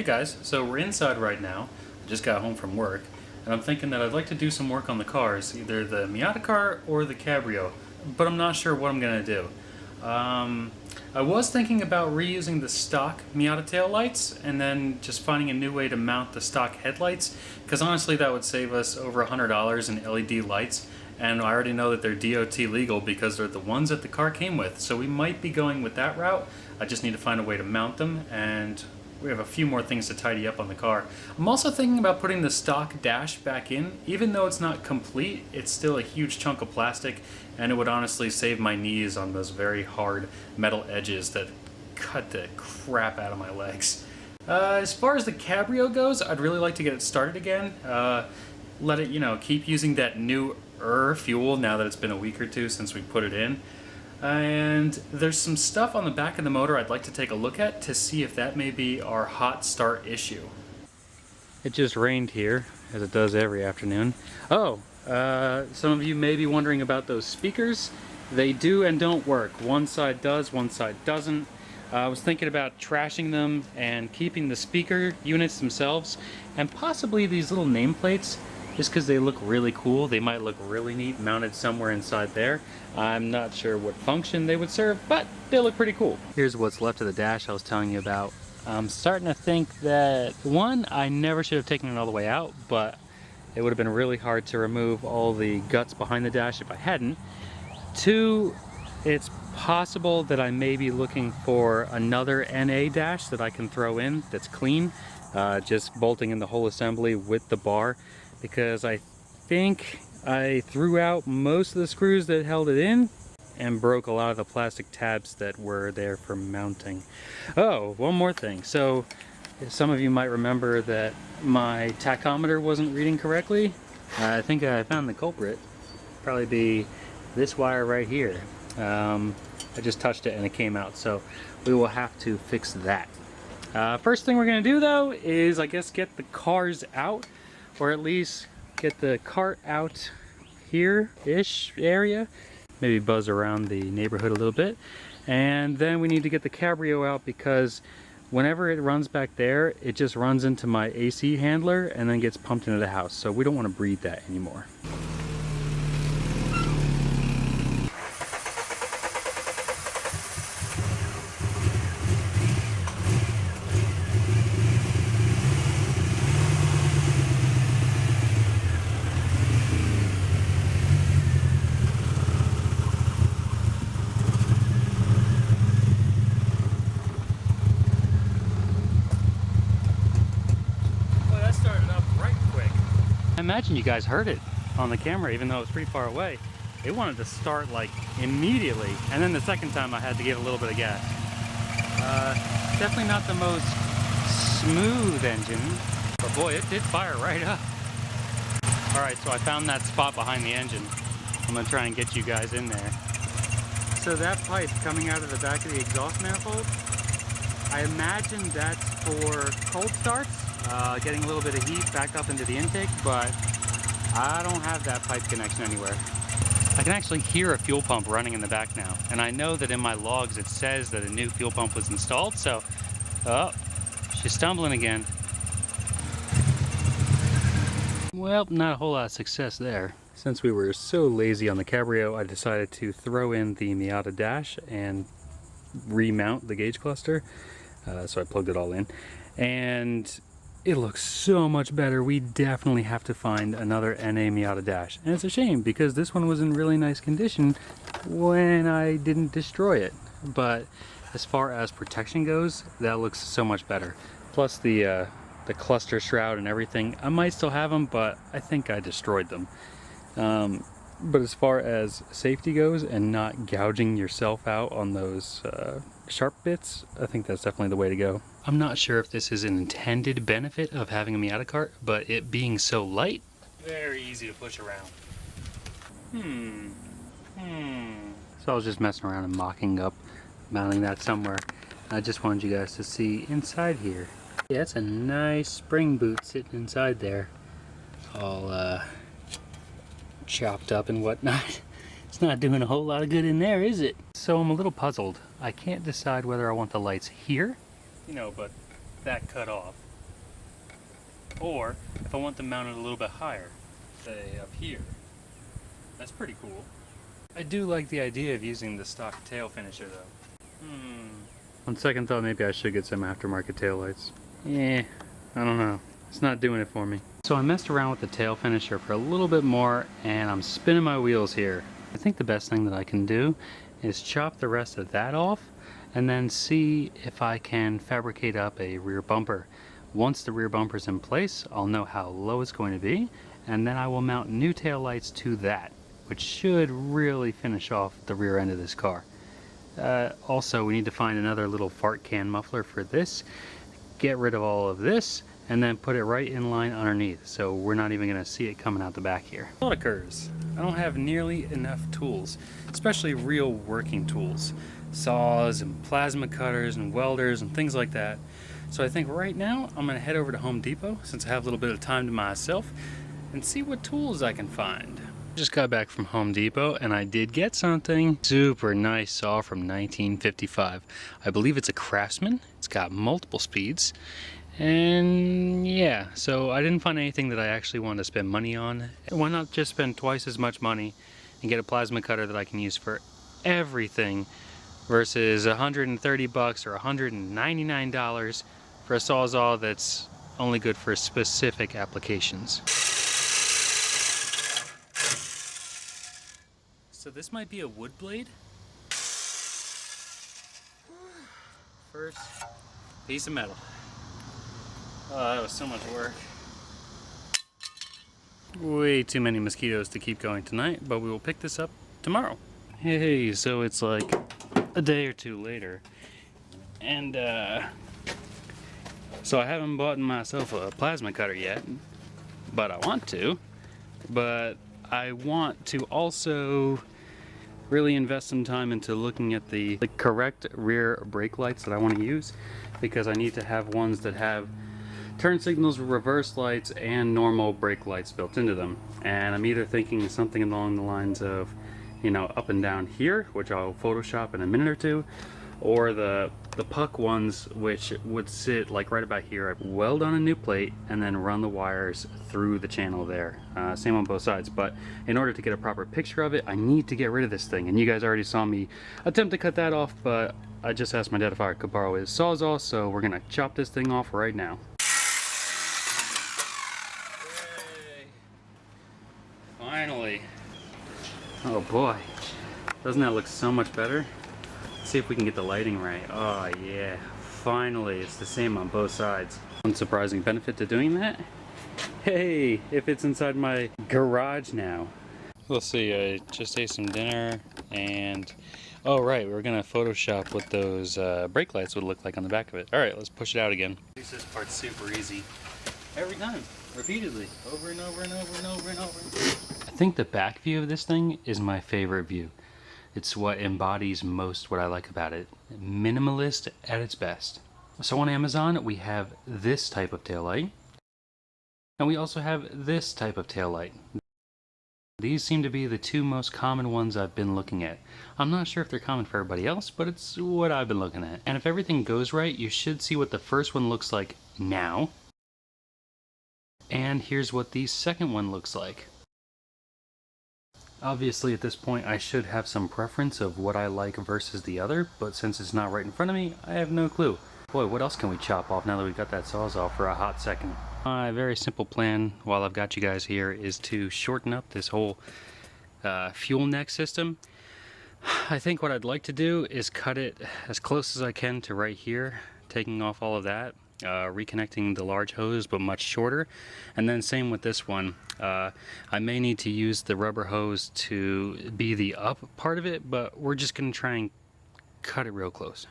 Hey guys, so we're inside right now. I just got home from work, and I'm thinking that I'd like to do some work on the cars, either the Miata Kart or the Cabrio, but I'm not sure what I'm gonna do. I was thinking about reusing the stock Miata tail lights and then just finding a new way to mount the stock headlights, because honestly that would save us over $100 in LED lights, and I already know that they're DOT legal because they're the ones that the car came with, so we might be going with that route. I just need to find a way to mount them, and we have a few more things to tidy up on the car. I'm also thinking about putting the stock dash back in. Even though it's not complete, it's still a huge chunk of plastic, and it would honestly save my knees on those very hard metal edges that cut the crap out of my legs. As far as the Cabrio goes, I'd really like to get it started again. Let it, keep using that new fuel now that it's been a week or two since we put it in. And there's some stuff on the back of the motor I'd like to take a look at to see if that may be our hot start issue. It just rained here, as it does every afternoon. Some of you may be wondering about those speakers. They do and don't work. One side does, one side doesn't. I was thinking about trashing them and keeping the speaker units themselves, and possibly these little nameplates, just because they look really cool. They might look really neat mounted somewhere inside there. I'm not sure what function they would serve, but they look pretty cool. Here's what's left of the dash I was telling you about. I'm starting to think that, one, I never should have taken it all the way out, but it would have been really hard to remove all the guts behind the dash if I hadn't. Two, it's possible that I may be looking for another NA dash that I can throw in that's clean, just bolting in the whole assembly with the bar, because I think I threw out most of the screws that held it in and broke a lot of the plastic tabs that were there for mounting. Oh, one more thing. So some of you might remember that my tachometer wasn't reading correctly. I think I found the culprit. Probably be this wire right here. I just touched it and it came out, so we will have to fix that. First thing we're gonna do though is, I guess, get the cars out, or at least get the cart out here-ish area. Maybe buzz around the neighborhood a little bit. And then we need to get the Cabrio out, because whenever it runs back there, it just runs into my AC handler and then gets pumped into the house. So we don't want to breathe that anymore. I imagine you guys heard it on the camera, even though it was pretty far away. It wanted to start like immediately, and then the second time I had to give a little bit of gas. Definitely not the most smooth engine, but boy, it did fire right up. Alright, so I found that spot behind the engine. I'm gonna try and get you guys in there. So that pipe coming out of the back of the exhaust manifold, I imagine that's for cold starts. Getting a little bit of heat back up into the intake, but I don't have that pipe connection anywhere. I can actually hear a fuel pump running in the back now, and I know that in my logs it says that a new fuel pump was installed, so... Oh, she's stumbling again. Well, not a whole lot of success there. Since we were so lazy on the Cabrio, I decided to throw in the Miata dash and remount the gauge cluster. So I plugged it all in, and it looks so much better. We definitely have to find another NA Miata dash. And it's a shame, because this one was in really nice condition when I didn't destroy it. But as far as protection goes, that looks so much better. Plus the cluster shroud and everything, I might still have them, but I think I destroyed them. But as far as safety goes and not gouging yourself out on those sharp bits, I think that's definitely the way to go. I'm not sure if this is an intended benefit of having a Miata Kart, but it being so light, very easy to push around. So I was just messing around and mocking up, mounting that somewhere. I just wanted you guys to see inside here. Yeah, that's a nice spring boot sitting inside there, all chopped up and whatnot. It's not doing a whole lot of good in there, is it? So I'm a little puzzled. I can't decide whether I want the lights here, but that cut off, Or if I want them mounted a little bit higher, say up here. That's pretty cool. I do like the idea of using the stock tail finisher though. On second thought, maybe I should get some aftermarket taillights. Yeah, I don't know. It's not doing it for me. So I messed around with the tail finisher for a little bit more and I'm spinning my wheels here. I think the best thing that I can do is chop the rest of that off and then see if I can fabricate up a rear bumper. Once the rear bumper's in place, I'll know how low it's going to be, and then I will mount new tail lights to that, which should really finish off the rear end of this car. Also, we need to find another little fart can muffler for this, get rid of all of this, and then put it right in line underneath, so we're not even going to see it coming out the back here. A lot occurs. I don't have nearly enough tools, especially real working tools. Saws and plasma cutters and welders and things like that. So I think right now I'm going to head over to Home Depot, since I have a little bit of time to myself, and see what tools I can find. Just got back from Home Depot and I did get something. Super nice saw from 1955. I believe it's a Craftsman. It's got multiple speeds. And yeah, so I didn't find anything that I actually wanted to spend money on. Why not just spend twice as much money and get a plasma cutter that I can use for everything versus 130 bucks or $199 for a Sawzall that's only good for specific applications. So this might be a wood blade. First piece of metal. Oh, that was so much work. Way too many mosquitoes to keep going tonight, but we will pick this up tomorrow. Hey, so it's like a day or two later, and so I haven't bought myself a plasma cutter yet, but I want to. But I want to also really invest some time into looking at the correct rear brake lights that I want to use, because I need to have ones that have turn signals, reverse lights, and normal brake lights built into them. And I'm either thinking something along the lines of, you know, up and down here, which I'll Photoshop in a minute or two, or the puck ones, which would sit like right about here. I weld on a new plate and then run the wires through the channel there. Same on both sides, but in order to get a proper picture of it, I need to get rid of this thing. And you guys already saw me attempt to cut that off, but I just asked my dad if I could borrow his Sawzall, so we're gonna chop this thing off right now. Yay. Finally. Oh boy, doesn't that look so much better? Let's see if we can get the lighting right. Oh yeah, finally, it's the same on both sides. One surprising benefit to doing that, hey, if it's inside my garage now. We'll see, I just ate some dinner and, oh right, we're gonna Photoshop what those brake lights would look like on the back of it. Alright, let's push it out again. This part's super easy. Every time, repeatedly, over and over and over and over and over. I think the back view of this thing is my favorite view. It's what embodies most what I like about it. Minimalist at its best. So on Amazon, we have this type of taillight, and we also have this type of taillight. These seem to be the two most common ones I've been looking at. I'm not sure if they're common for everybody else, but it's what I've been looking at. And if everything goes right, you should see what the first one looks like now. And here's what the second one looks like. Obviously at this point I should have some preference of what I like versus the other, but since it's not right in front of me, I have no clue. Boy, what else can we chop off now that we've got that Sawzall for a hot second? My very simple plan, while I've got you guys here, is to shorten up this whole fuel neck system. I think what I'd like to do is cut it as close as I can to right here, taking off all of that, reconnecting the large hose but much shorter, and then same with this one. I may need to use the rubber hose to be the up part of it, but we're just gonna try and cut it real close.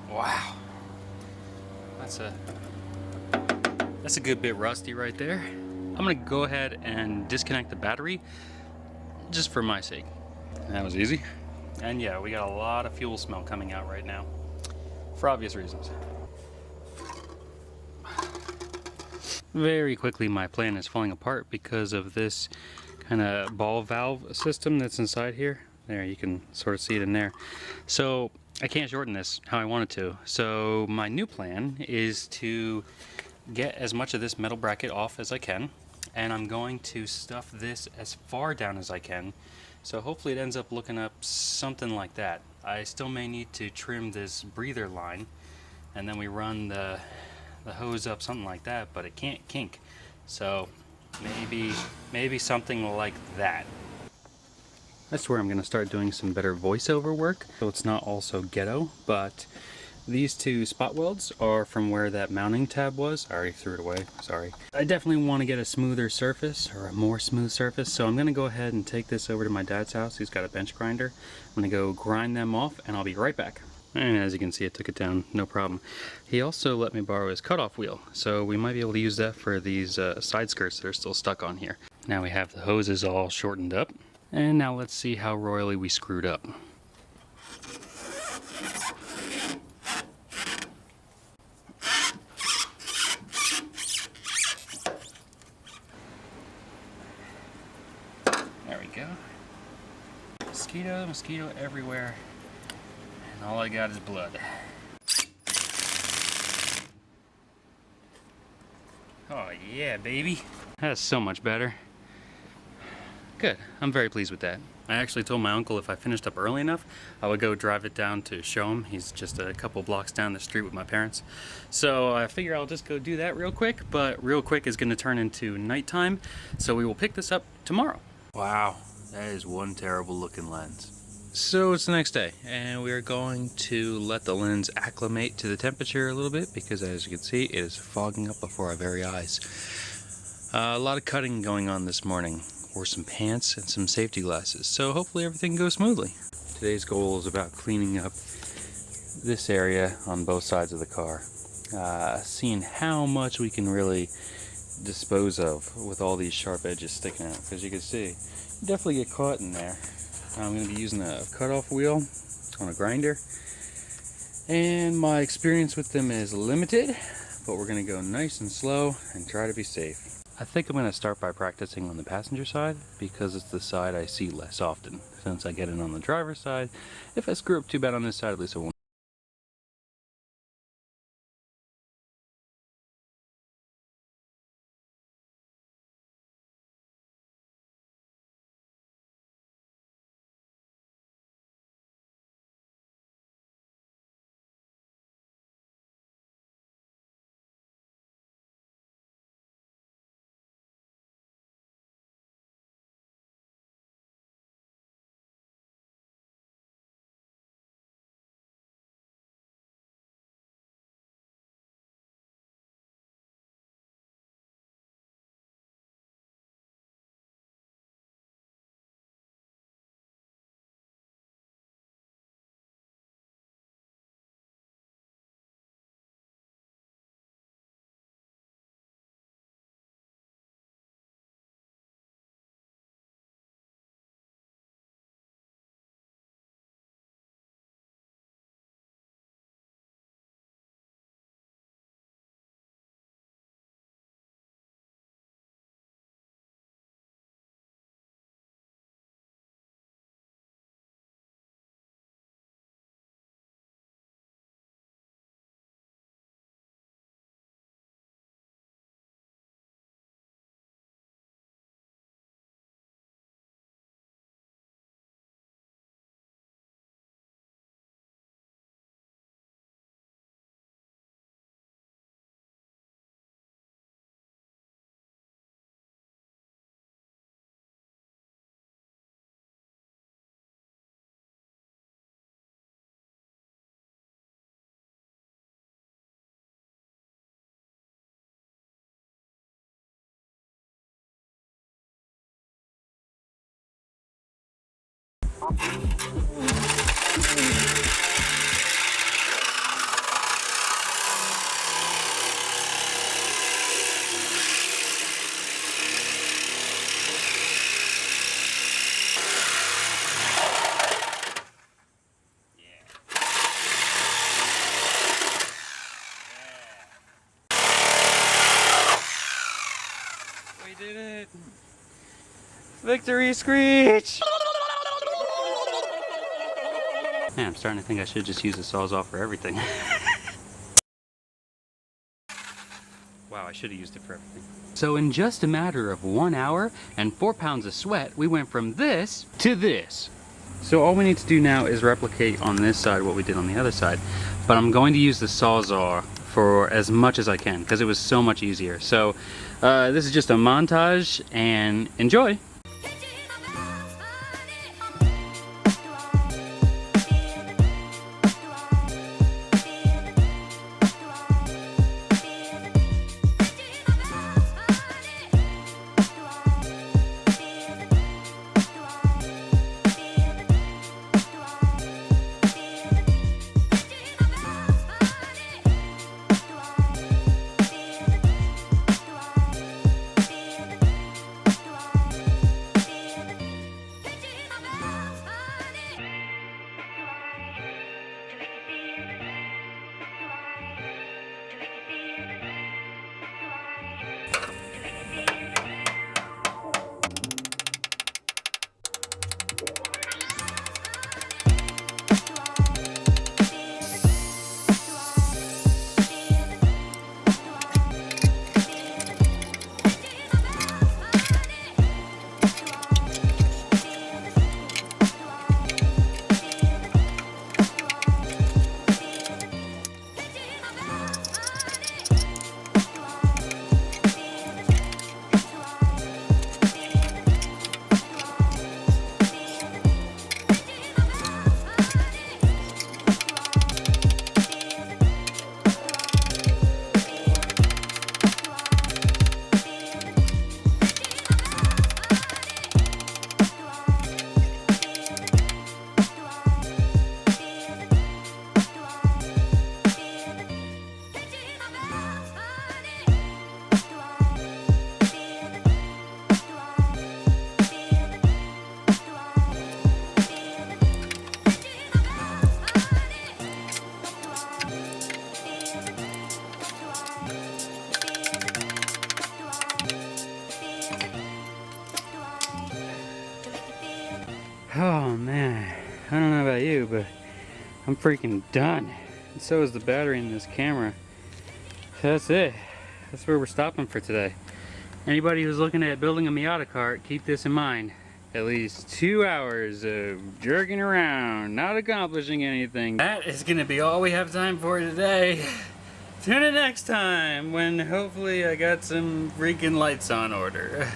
Wow, that's a good bit rusty right there. I'm gonna go ahead and disconnect the battery just for my sake. That was easy. And yeah, we got a lot of fuel smell coming out right now for obvious reasons. Very quickly my plan is falling apart because of this kind of ball valve system that's inside here. There, you can sort of see it in there. So I can't shorten this how I wanted to. So my new plan is to get as much of this metal bracket off as I can, and I'm going to stuff this as far down as I can, so hopefully it ends up looking up something like that. I still may need to trim this breather line, and then we run the hose up something like that, but it can't kink, so maybe something like that. That's where I'm going to start doing some better voiceover work, so it's not all so ghetto. But these two spot welds are from where that mounting tab was. I already threw it away, sorry. I definitely want to get a smoother surface, or a more smooth surface, so I'm going to go ahead and take this over to my dad's house. He's got a bench grinder. I'm going to go grind them off, and I'll be right back. And as you can see, it took it down, no problem. He also let me borrow his cutoff wheel, so we might be able to use that for these side skirts that are still stuck on here. Now we have the hoses all shortened up. And now let's see how royally we screwed up. There we go. Mosquito everywhere. And all I got is blood. Oh yeah, baby. That's so much better. Good. I'm very pleased with that. I actually told my uncle if I finished up early enough, I would go drive it down to show him. He's just a couple blocks down the street with my parents. So I figure I'll just go do that real quick, but real quick is going to turn into nighttime, so we will pick this up tomorrow. Wow, that is one terrible looking lens. So it's the next day, and we are going to let the lens acclimate to the temperature a little bit, because as you can see, it is fogging up before our very eyes. A lot of cutting going on this morning. Wore some pants and some safety glasses, so hopefully everything goes smoothly. Today's goal is about cleaning up this area on both sides of the car, seeing how much we can really dispose of with all these sharp edges sticking out, because you can see you definitely get caught in there. I'm going to be using a cutoff wheel on a grinder, and my experience with them is limited, but we're going to go nice and slow and try to be safe. I think I'm going to start by practicing on the passenger side, because it's the side I see less often. Since I get in on the driver's side, if I screw up too bad on this side, at least I won't. We did it! Victory screech! Man, I'm starting to think I should just use the Sawzall for everything. Wow, I should have used it for everything. So in just a matter of 1 hour and 4 pounds of sweat, we went from this to this. So all we need to do now is replicate on this side what we did on the other side. But I'm going to use the Sawzall for as much as I can because it was so much easier. So this is just a montage, and enjoy. Oh man, I don't know about you, but I'm freaking done. And so is the battery in this camera. That's it. That's where we're stopping for today. Anybody who's looking at building a Miata Kart, keep this in mind. At least 2 hours of jerking around, not accomplishing anything. That is gonna be all we have time for today. Tune in next time when hopefully I got some freaking lights on order.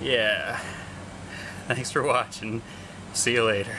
Yeah. Thanks for watching. See you later.